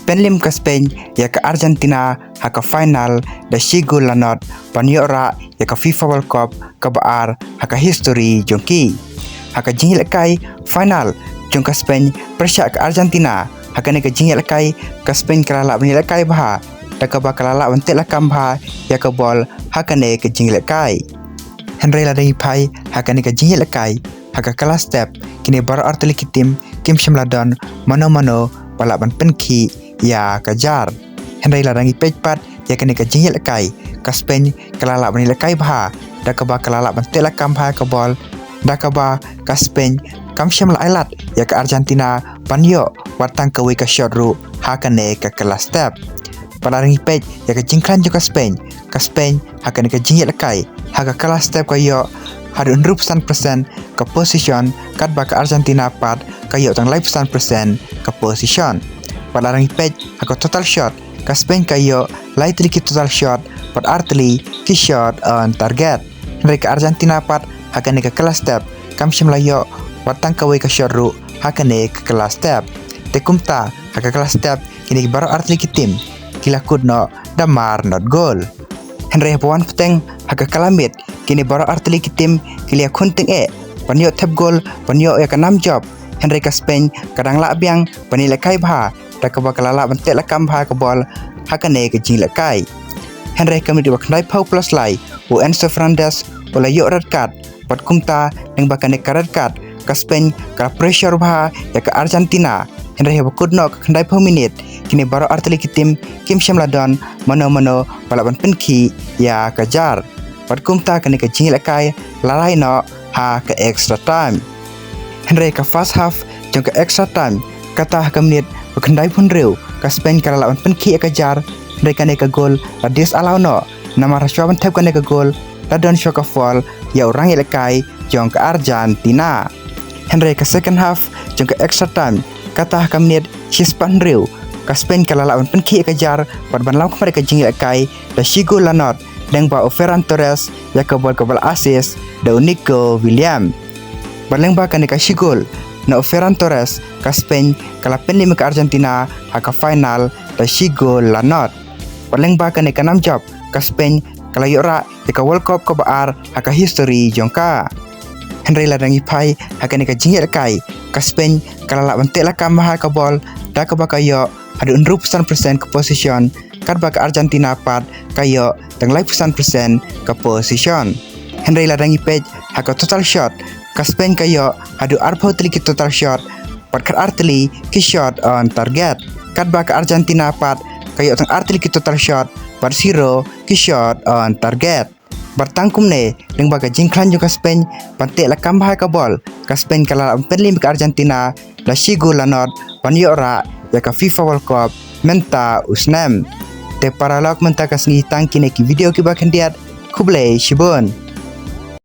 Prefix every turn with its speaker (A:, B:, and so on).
A: pynliem ke Spain ya ke Argentina haka final da sigul lanot panyora ya ke FIFA World Cup ke baar haka history jongki haka jingil kai final jong ke Spain persyak ke Argentina haka ne ke jingil kai ke Spain kelala benil kai bah da ke bakalala bentil kam bah ya ke bol haka ne ke jingil kai Henry ladai pai haka ne ke jingil kai haka kelas step kini baru arteli kitim kim shimladon mano balaban penki ya kejar Henry ladangi pejpat ya kini ke jingil kai ke Spain kelala benil kai bah da ke bakalala bentil kam bah ke bol da ke ba ke Spain kam shimla ailat ya ke Argentina panyo watang ke ke shot ru haka ne ke kelas step palaringi pej ya ke jingklan juga Spain haka ne ke jingil kai haka kelas step kayo hadu 100% ke position kat ba ke Argentina pat kayo tang lai persen ke position palarangi pej haka total shot ke Spain kayo lai triki total shot pat arteli ki shot on target mereka Argentina pat haka ne ke kelas step kam shimlayo watang ke shot ru haka ne ke kelas step tekumta haka kelas step kini baru arteli kitim kila kudno damar not goal Henry Pawan peteng haka kalamit kini baru arteli kitim kilia kunting panyo tap gol panyo ya kanam job Henry ke Spain kadang lak biang panilai kai bah da ke bakalala bentek lakam bah ke bol haka ne ke jingla kai Henry kami di baknai pau plus lai u Enzo Fernandez ola yo red card pat kumta nang bakane red card ke Spain ka pressure bah ya ke Argentina Henry bakudno ke kandai pau minit kini baru arteli kitim kim shimladon mano balaban penki ya kejar pat kumta kene ke jingla kai lalai no ha ke extra time Henry ke first half jong ke extra time kata ke menit bakandai pun reu ke Spain ka lawan penki ya kejar Henry kene ke gol radius alau no nama rasyawan tap kene ke gol radon shoka fall ya orang ya kai jong ke Argentina Henry ke second half jong ke extra time kata ke menit sispan reu ke Spain ka lawan penki ya kejar pat ban lau ke jingla kai da sigul lanot deng ba Ferran Torres ya ke bol assist da Nico William baleng ba kan ka sigol na Ferran Torres ka Spain kala pynliem ke Argentina haka final da sigol lanot baleng ba kan ka nam job ka Spain kala yora ya ke World Cup ke baar haka history jongka Henry ladangi pai haka ka jingil kai ka Spain kala la bentek lakam ha ka bol da ke ba kayo hadu 100% ke position kat ba ke Argentina pat kayo tang lai persen ke position Henry ladangi pej haka total shot ke Spain kayo hadu arpo teli ke total shot pat kat arteli ki shot on target kat ba ke Argentina pat kayo tang arteli ke total shot pat 0 ki shot on target bertangkum ne deng ba ke jingklan juga Spain pantek lakam ba ke bol ke Spain kala pynliem ke Argentina la sigul lanot panyora ya ke FIFA World Cup menta usnem te paralog menta kasngi tangki neki video ki bakendiat kublai shibun